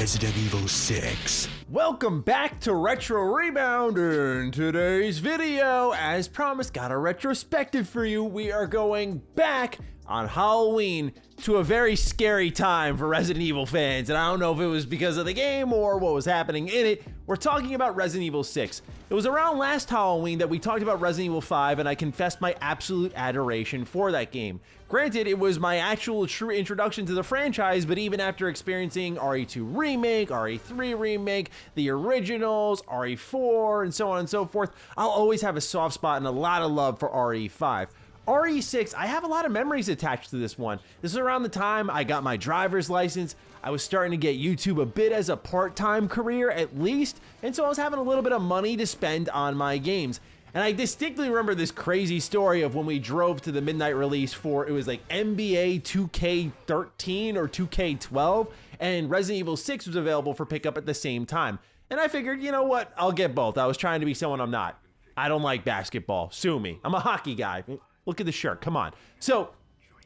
Resident Evil 6. Welcome back to Retro Rebound. In today's video, as promised, got a retrospective for you. We are going back on Halloween to a very scary time for Resident Evil fans, and I don't know if it was because of the game or what was happening in it. We're talking about Resident Evil 6. It was around last Halloween that we talked about Resident Evil 5, and I confessed my absolute adoration for that game. Granted, it was my actual true introduction to the franchise, but even after experiencing RE2 Remake, RE3 Remake, the originals, RE4, and so on and so forth, I'll always have a soft spot and a lot of love for RE5. RE6, I have a lot of memories attached to this one. This is around the time I got my driver's license. I was starting to get YouTube a bit as a part-time career at least, and so I was having a little bit of money to spend on my games. And I distinctly remember this crazy story of when we drove to the midnight release for, it was like NBA 2K13 or 2K12, and Resident Evil 6 was available for pickup at the same time. And I figured, you know what, I'll get both. I was trying to be someone I'm not. I don't like basketball, sue me. I'm a hockey guy. Look at the shirt, come on. So,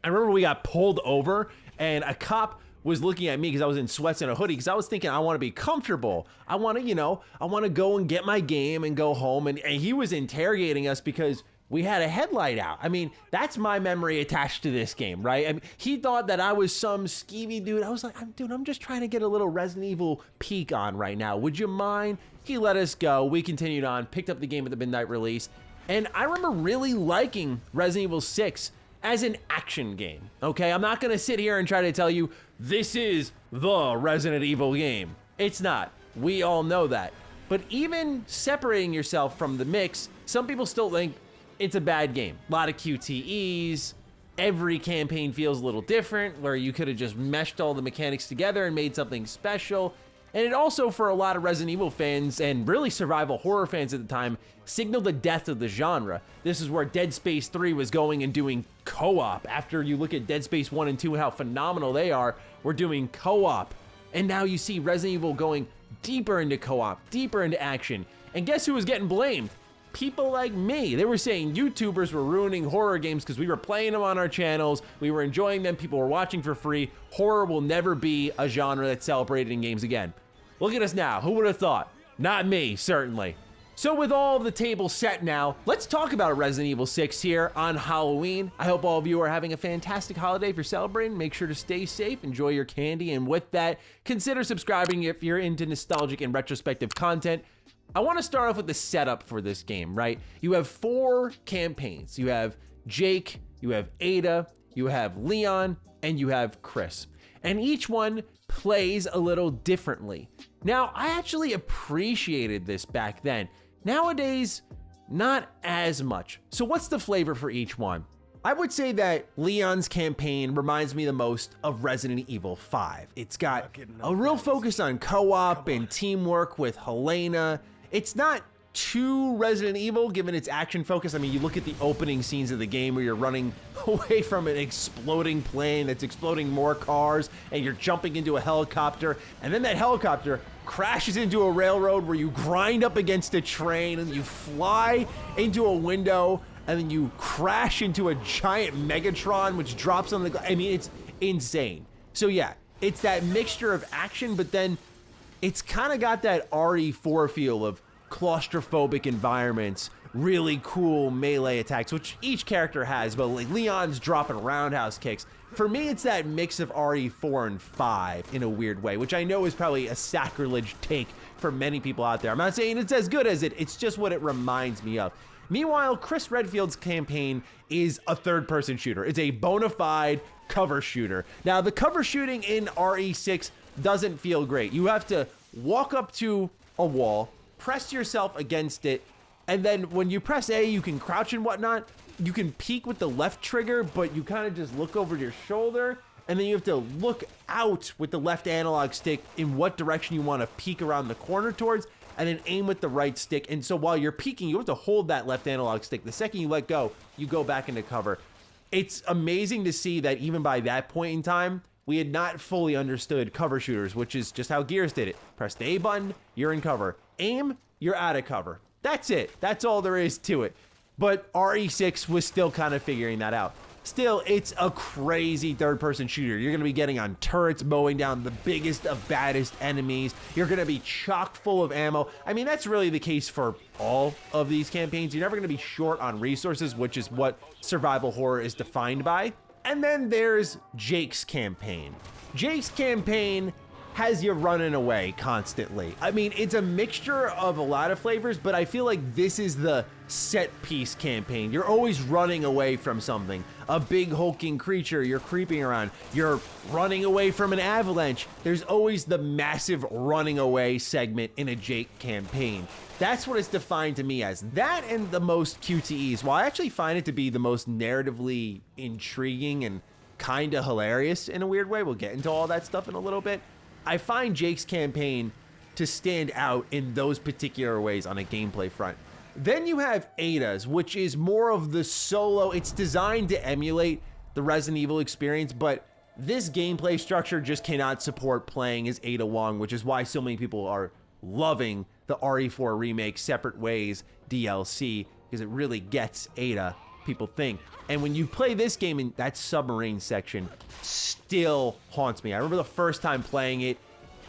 I remember we got pulled over and a cop was looking at me because I was in sweats and a hoodie because I was thinking I want to be comfortable. I want to go and get my game and go home. And he was interrogating us because we had a headlight out. I mean, that's my memory attached to this game, right? I mean, he thought that I was some skeevy dude. I was like, I'm just trying to get a little Resident Evil peek on right now. Would you mind? He let us go. We continued on, picked up the game at the midnight release. And I remember really liking Resident Evil 6 as an action game, okay? I'm not gonna sit here and try to tell you this is the Resident Evil game. It's not. We all know that. But even separating yourself from the mix, some people still think it's a bad game. A lot of QTEs, every campaign feels a little different, where you could have just meshed all the mechanics together and made something special. And it also, for a lot of Resident Evil fans, and really survival horror fans at the time, signaled the death of the genre. This is where Dead Space 3 was going and doing co-op. After you look at Dead Space 1 and 2 and how phenomenal they are, we're doing co-op. And now you see Resident Evil going deeper into co-op, deeper into action. And guess who was getting blamed? People like me. They were saying YouTubers were ruining horror games because we were playing them on our channels, we were enjoying them, people were watching for free. Horror will never be a genre that's celebrated in games again. Look at us now, who would have thought? Not me, certainly. So with all the tables set now, let's talk about Resident Evil 6 here on Halloween. I hope all of you are having a fantastic holiday if you're celebrating. Make sure to stay safe, enjoy your candy, and with that, consider subscribing if you're into nostalgic and retrospective content. I want to start off with the setup for this game, right? You have 4 campaigns. You have Jake, you have Ada, you have Leon, and you have Chris. And each one plays a little differently. Now, I actually appreciated this back then. Nowadays, not as much. So what's the flavor for each one? I would say that Leon's campaign reminds me the most of Resident Evil 5. It's got a real focus on co-op and teamwork with Helena. It's not too Resident Evil given its action focus. I mean, you look at the opening scenes of the game where you're running away from an exploding plane that's exploding more cars, and you're jumping into a helicopter, and then that helicopter crashes into a railroad where you grind up against a train and you fly into a window, and then you crash into a giant Megatron which drops on the I mean, it's insane. So yeah, it's that mixture of action, but then it's kind of got that RE4 feel of claustrophobic environments, really cool melee attacks, which each character has, but like Leon's dropping roundhouse kicks. For me, it's that mix of RE4 and 5 in a weird way, which I know is probably a sacrilege take for many people out there. I'm not saying it's as good as it's just what it reminds me of. Meanwhile, Chris Redfield's campaign is a third-person shooter. It's a bona fide cover shooter. Now, the cover shooting in RE6 doesn't feel great. You have to walk up to a wall, press yourself against it, and then when you press A, you can crouch and whatnot. You can peek with the left trigger, but you kind of just look over your shoulder, and then you have to look out with the left analog stick in what direction you want to peek around the corner towards, and then aim with the right stick. And so while you're peeking, you have to hold that left analog stick. The second you let go, you go back into cover. It's amazing to see that even by that point in time, we had not fully understood cover shooters, which is just how Gears did it. Press the A button, you're in cover. Aim, you're out of cover. That's it. That's all there is to it. But RE6 was still kind of figuring that out. Still, it's a crazy third-person shooter. You're going to be getting on turrets, mowing down the biggest of baddest enemies. You're going to be chock full of ammo. I mean, that's really the case for all of these campaigns. You're never going to be short on resources, which is what survival horror is defined by. And then there's Jake's campaign. Jake's campaign has you running away constantly. I mean, it's a mixture of a lot of flavors, but I feel like this is the set piece campaign. You're always running away from something. A big hulking creature, you're creeping around. You're running away from an avalanche. There's always the massive running away segment in a Jake campaign. That's what it's defined to me as. That and the most QTEs. While I actually find it to be the most narratively intriguing and kind of hilarious in a weird way, we'll get into all that stuff in a little bit, I find Jake's campaign to stand out in those particular ways on a gameplay front. Then you have Ada's, which is more of the solo. It's designed to emulate the Resident Evil experience, but this gameplay structure just cannot support playing as Ada Wong, which is why so many people are loving the RE4 remake Separate Ways DLC, because it really gets Ada, people think. And when you play this game, in that submarine section still haunts me. I remember the first time playing it,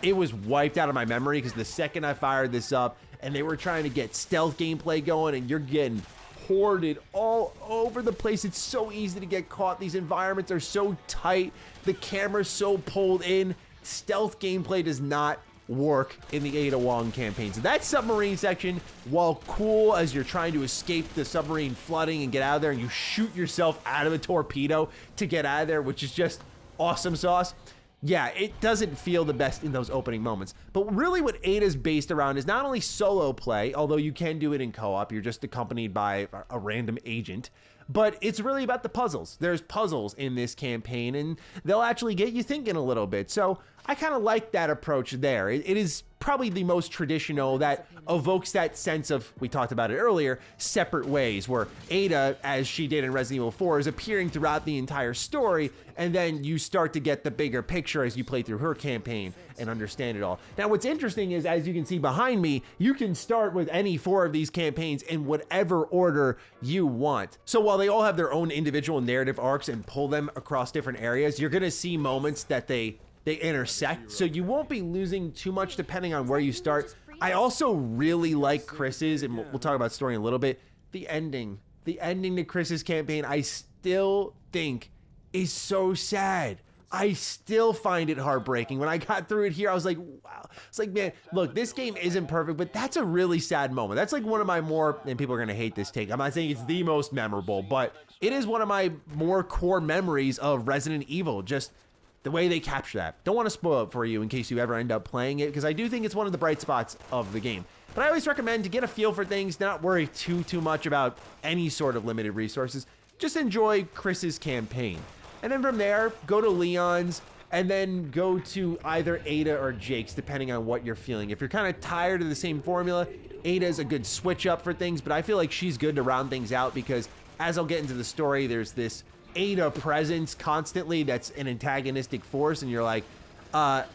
it was wiped out of my memory because the second I fired this up and they were trying to get stealth gameplay going and you're getting hoarded all over the place. It's so easy to get caught. These environments are so tight. The camera's so pulled in. Stealth gameplay does not work in the Ada Wong campaign. So that submarine section, while cool as you're trying to escape the submarine flooding and get out of there and you shoot yourself out of a torpedo to get out of there, which is just awesome sauce. Yeah, it doesn't feel the best in those opening moments. But really what Ada's based around is not only solo play, although you can do it in co-op, you're just accompanied by a random agent, but it's really about the puzzles. There's puzzles in this campaign and they'll actually get you thinking a little bit. So I kind of like that approach there. It is probably the most traditional that evokes that sense of, we talked about it earlier, separate ways, where Ada, as she did in Resident Evil 4, is appearing throughout the entire story, and then you start to get the bigger picture as you play through her campaign and understand it all. Now, what's interesting is, as you can see behind me, you can start with any 4 of these campaigns in whatever order you want. So while they all have their own individual narrative arcs and pull them across different areas, you're gonna see moments that they intersect, so you won't be losing too much depending on where you start. I also really like Chris's, and we'll talk about story in a little bit, the ending to Chris's campaign, I still think is so sad. I still find it heartbreaking. When I got through it here, I was like, wow. It's like, man, look, this game isn't perfect, but that's a really sad moment. That's like one of my more, and people are gonna hate this take, I'm not saying it's the most memorable, but it is one of my more core memories of Resident Evil, just the way they capture that. Don't want to spoil it for you in case you ever end up playing it, because I do think it's one of the bright spots of the game. But I always recommend to get a feel for things, not worry too much about any sort of limited resources. Just enjoy Chris's campaign. And then from there, go to Leon's, and then go to either Ada or Jake's, depending on what you're feeling. If you're kind of tired of the same formula, Ada's a good switch up for things, but I feel like she's good to round things out because, as I'll get into the story, there's this Ada presence constantly that's an antagonistic force, and you're like,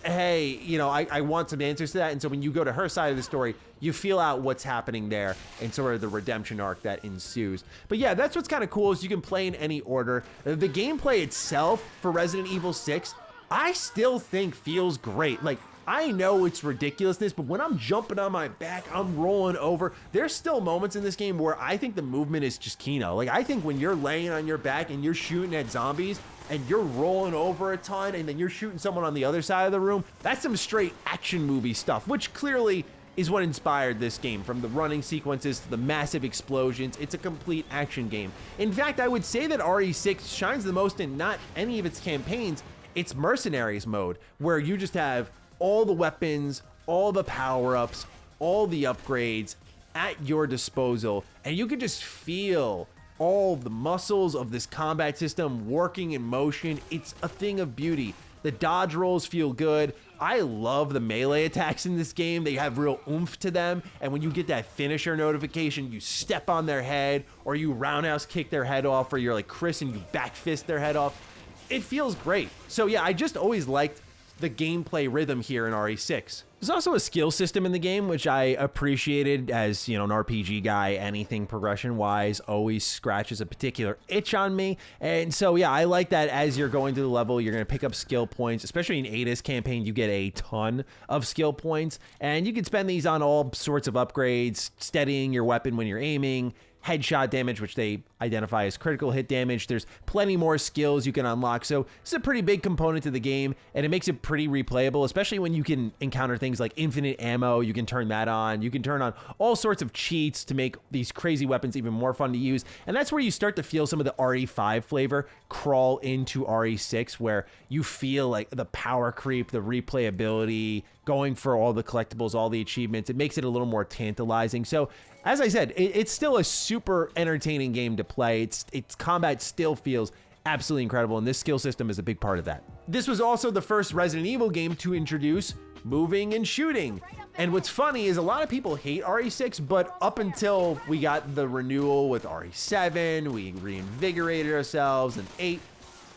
hey, you know, I want some answers to that. And so when you go to her side of the story, you feel out what's happening there and sort of the redemption arc that ensues. But yeah, that's what's kind of cool is you can play in any order. The gameplay itself for Resident Evil 6, I still think feels great. Like, I know it's ridiculousness, but when I'm jumping on my back, I'm rolling over. There's still moments in this game where I think the movement is just Kino. Like, I think when you're laying on your back and you're shooting at zombies and you're rolling over a ton and then you're shooting someone on the other side of the room, that's some straight action movie stuff, which clearly is what inspired this game. From the running sequences to the massive explosions, it's a complete action game. In fact, I would say that RE6 shines the most in not any of its campaigns, it's Mercenaries mode, where you just have all the weapons, all the power-ups, all the upgrades at your disposal, and you can just feel all the muscles of this combat system working in motion. It's a thing of beauty. The dodge rolls feel good. I love the melee attacks in this game. They have real oomph to them, and when you get that finisher notification, you step on their head, or you roundhouse kick their head off, or you're like Chris and you back fist their head off. It feels great. So yeah, I just always liked the gameplay rhythm here in RE6. There's also a skill system in the game, which I appreciated as, you know, an RPG guy. Anything progression-wise always scratches a particular itch on me. And so, yeah, I like that as you're going through the level, you're going to pick up skill points. Especially in Ada's campaign, you get a ton of skill points. And you can spend these on all sorts of upgrades, steadying your weapon when you're aiming, headshot damage, which they identify as critical hit damage. There's plenty more skills you can unlock. So this is a pretty big component to the game, and it makes it pretty replayable, especially when you can encounter things like infinite ammo. You can turn that on. You can turn on all sorts of cheats to make these crazy weapons even more fun to use. And that's where you start to feel some of the RE5 flavor crawl into RE6, where you feel like the power creep, the replayability, going for all the collectibles, all the achievements. It makes it a little more tantalizing. So as I said, it's still a super entertaining game to play. Its combat still feels absolutely incredible, and this skill system is a big part of that. This was also the first Resident Evil game to introduce moving and shooting. And what's funny is a lot of people hate RE6, but up until we got the renewal with RE7, we reinvigorated ourselves, and 8.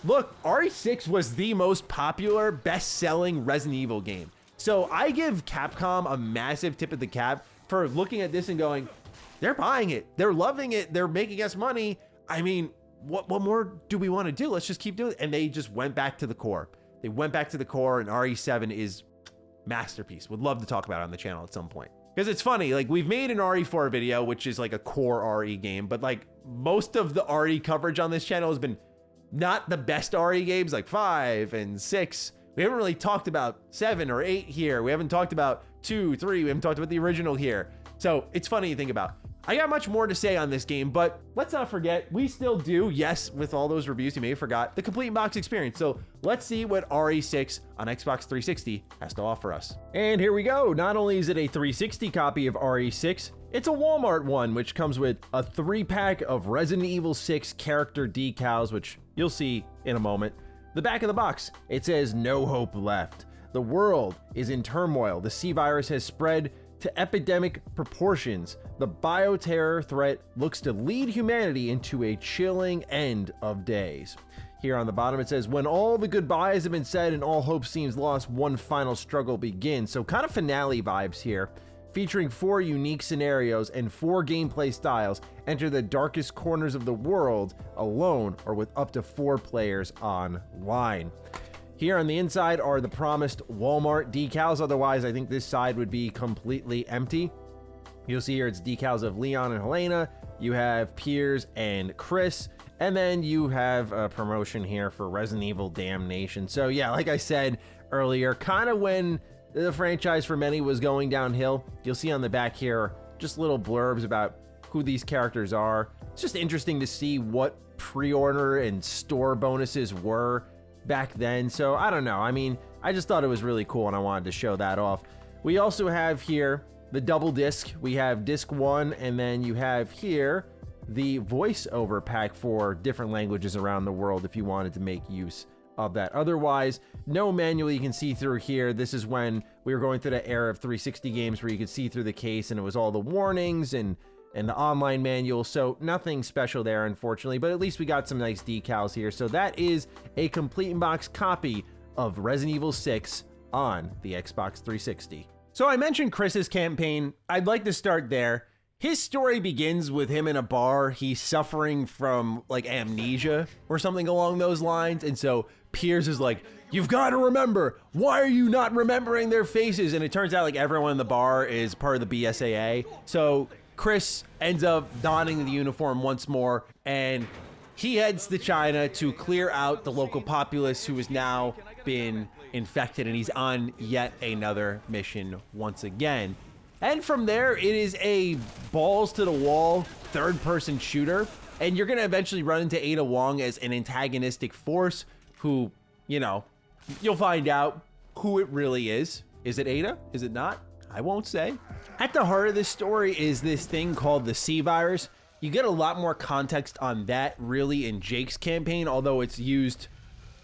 Look, RE6 was the most popular, best-selling Resident Evil game. So I give Capcom a massive tip of the cap for looking at this and going, they're buying it, they're loving it, they're making us money. I mean, what more do we want to do? Let's just keep doing it. And they just went back to the core. They went back to the core, and RE7 is masterpiece. Would love to talk about it on the channel at some point. Because it's funny, like we've made an RE4 video, which is like a core RE game, but like most of the RE coverage on this channel has been not the best RE games, like 5 and 6. We haven't really talked about 7 or 8 here. We haven't talked about 2, 3. We haven't talked about the original here. So it's funny to think about. I got much more to say on this game, but let's not forget, we still do, yes, with all those reviews you may have forgot, the complete box experience. So let's see what RE6 on Xbox 360 has to offer us. And here we go. Not only is it a 360 copy of RE6, it's a Walmart one, which comes with a 3-pack of Resident Evil 6 character decals, which you'll see in a moment. The back of the box, it says no hope left. The world is in turmoil. The C virus has spread to epidemic proportions. The bioterror threat looks to lead humanity into a chilling end of days. Here on the bottom it says, when all the goodbyes have been said and all hope seems lost, one final struggle begins. So kind of finale vibes here, featuring 4 unique scenarios and 4 gameplay styles. Enter the darkest corners of the world alone or with up to 4 players online. Here on the inside are the promised Walmart decals. Otherwise, I think this side would be completely empty. You'll see here it's decals of Leon and Helena. You have Piers and Chris. And then you have a promotion here for Resident Evil Damnation. So yeah, like I said earlier, kind of when the franchise for many was going downhill, you'll see on the back here just little blurbs about who these characters are. It's just interesting to see what pre-order and store bonuses were back then. So I don't know. I mean, I just thought it was really cool and I wanted to show that off. We also have here the double disc. We have disc 1, and then you have here the voiceover pack for different languages around the world if you wanted to make use of that. Otherwise, no manual you can see through here. This is when we were going through the era of 360 games where you could see through the case and it was all the warnings and the online manual. So nothing special there, unfortunately, but at least we got some nice decals here. So that is a complete in-box copy of Resident Evil 6 on the Xbox 360. So I mentioned Chris's campaign. I'd like to start there. His story begins with him in a bar. He's suffering from like amnesia or something along those lines. And so Piers is like, you've got to remember, why are you not remembering their faces? And it turns out like everyone in the bar is part of the BSAA. So Chris ends up donning the uniform once more, and he heads to China to clear out the local populace who has now been infected, and he's on yet another mission once again. And from there, it is a balls to the wall third-person shooter, and you're gonna eventually run into Ada Wong as an antagonistic force who, you know, you'll find out who it really is. Is it Ada? Is it not? I won't say. At the heart of this story is this thing called the C virus. You get a lot more context on that really in Jake's campaign, although it's used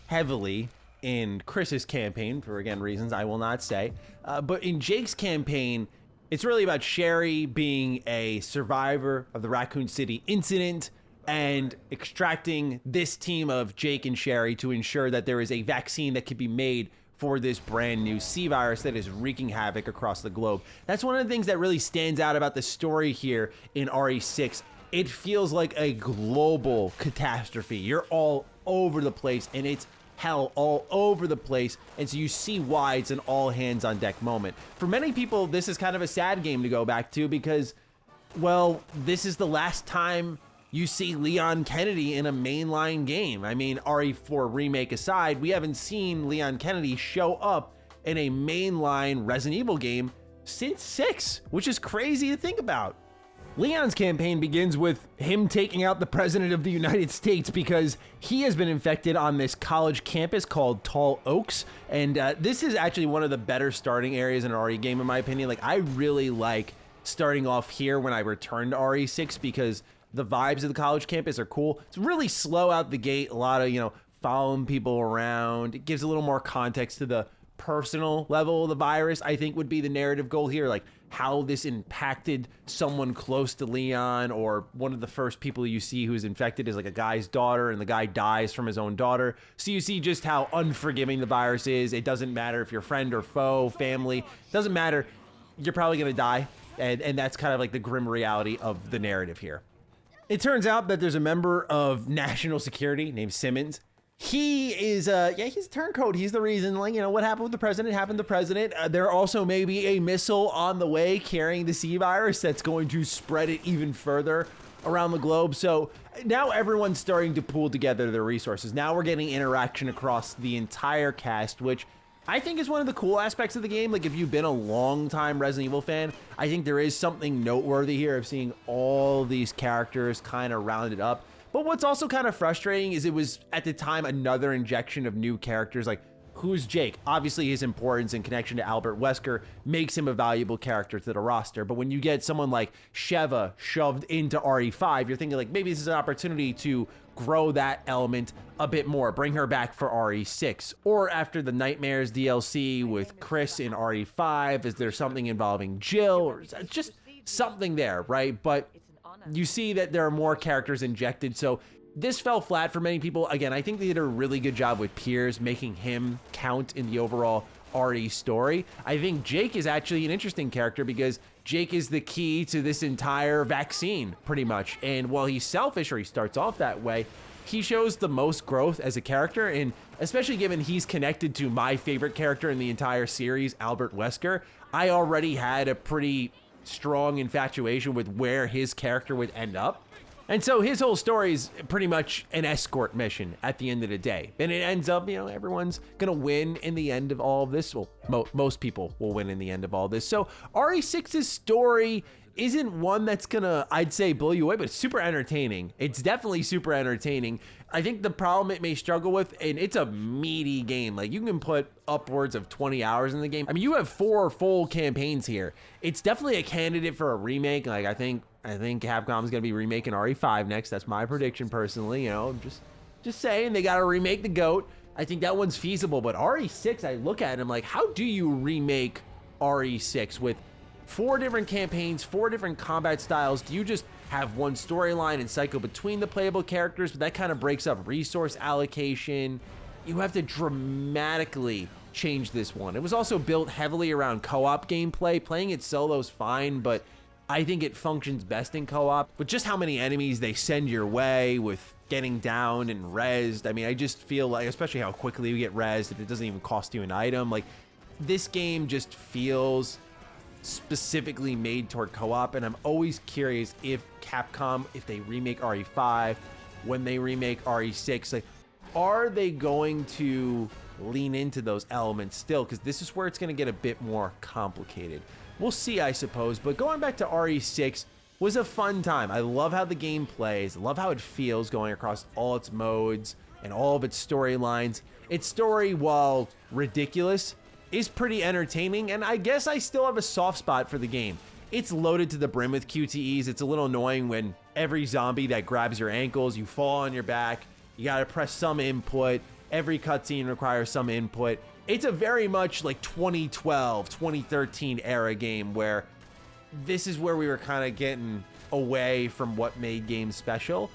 heavily in Chris's campaign for, again, reasons I will not say. But in Jake's campaign, it's really about Sherry being a survivor of the Raccoon City incident and extracting this team of Jake and Sherry to ensure that there is a vaccine that can be made for this brand new C virus that is wreaking havoc across the globe. That's one of the things that really stands out about the story here in RE6. It feels like a global catastrophe. You're all over the place, and it's hell all over the place, and so you see why it's an all hands on deck moment. For many people, this is kind of a sad game to go back to because, well, this is the last time you see Leon Kennedy in a mainline game. I mean, RE4 remake aside, we haven't seen Leon Kennedy show up in a mainline Resident Evil game since 6, which is crazy to think about. Leon's campaign begins with him taking out the President of the United States because he has been infected on this college campus called Tall Oaks. And this is actually one of the better starting areas in an RE game, in my opinion. Like, I really like starting off here when I return to RE6 because the vibes of the college campus are cool. It's really slow out the gate. A lot of, following people around. It gives a little more context to the personal level of the virus, I think would be the narrative goal here. Like how this impacted someone close to Leon, or one of the first people you see who's infected is like a guy's daughter, and the guy dies from his own daughter. So you see just how unforgiving the virus is. It doesn't matter if you're friend or foe, family, doesn't matter. You're probably going to die. And that's kind of like the grim reality of the narrative here. It turns out that there's a member of national security named Simmons. He is, he's a turncoat. He's the reason, what happened with the president happened to the president. There also may be a missile on the way carrying the C virus that's going to spread it even further around the globe. So now everyone's starting to pool together their resources. Now we're getting interaction across the entire cast, which I think is one of the cool aspects of the game. Like, if you've been a long-time Resident Evil fan, I think there is something noteworthy here of seeing all these characters kind of rounded up. But what's also kind of frustrating is it was, at the time, another injection of new characters. Like, who's Jake? Obviously, his importance and connection to Albert Wesker makes him a valuable character to the roster. But when you get someone like Sheva shoved into RE5, you're thinking, like, maybe this is an opportunity to grow that element a bit more, bring her back for RE6. Or after the Nightmares DLC with Chris in RE5, is there something involving Jill, or just something there, right? But you see that there are more characters injected, so this fell flat for many people. Again, I think they did a really good job with Piers, making him count in the overall RE story. I think Jake is actually an interesting character because Jake is the key to this entire vaccine, pretty much. And while he's selfish, or he starts off that way, he shows the most growth as a character, and especially given he's connected to my favorite character in the entire series, Albert Wesker, I already had a pretty strong infatuation with where his character would end up. And so his whole story is pretty much an escort mission at the end of the day. And it ends up, everyone's gonna win in the end of all of this. Well, most people will win in the end of all this. So RE6's story isn't one that's gonna, I'd say, blow you away, but it's super entertaining. It's definitely super entertaining. I think the problem it may struggle with, and it's a meaty game. Like, you can put upwards of 20 hours in the game. I mean, you have 4 full campaigns here. It's definitely a candidate for a remake. Like, I think Capcom's gonna be remaking RE5 next. That's my prediction personally. Just saying, they gotta remake the GOAT. I think that one's feasible, but RE6, I look at it and I'm like, how do you remake RE6 with 4 different campaigns, 4 different combat styles? Do you just have one storyline and cycle between the playable characters? But that kind of breaks up resource allocation. You have to dramatically change this one. It was also built heavily around co-op gameplay. Playing it solo is fine, but I think it functions best in co-op. With just how many enemies they send your way, with getting down and rezzed, I mean, I just feel like, especially how quickly you get rezzed, if it doesn't even cost you an item, like, this game just feels specifically made toward co-op. And I'm always curious if Capcom, if they remake RE5, when they remake RE6, like, are they going to lean into those elements still? Because this is where it's going to get a bit more complicated. We'll see, I suppose. But going back to RE6 was a fun time. I love how the game plays. I love how it feels going across all its modes and all of its storylines. Its story, while ridiculous, is pretty entertaining, and I guess I still have a soft spot for the game. It's loaded to the brim with QTEs. It's a little annoying when every zombie that grabs your ankles, you fall on your back, you gotta press some input, every cutscene requires some input. It's a very much like 2012, 2013 era game where this is where we were kind of getting away from what made games special.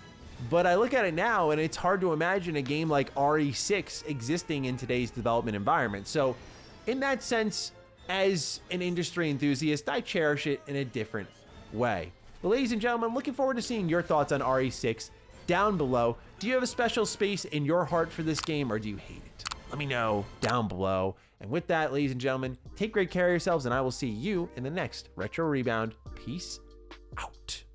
But I look at it now and it's hard to imagine a game like RE6 existing in today's development environment. So in that sense, as an industry enthusiast, I cherish it in a different way. But ladies and gentlemen, looking forward to seeing your thoughts on RE6 down below. Do you have a special space in your heart for this game, or do you hate it? Let me know down below. And with that, ladies and gentlemen, take great care of yourselves, and I will see you in the next Retro Rebound. Peace out.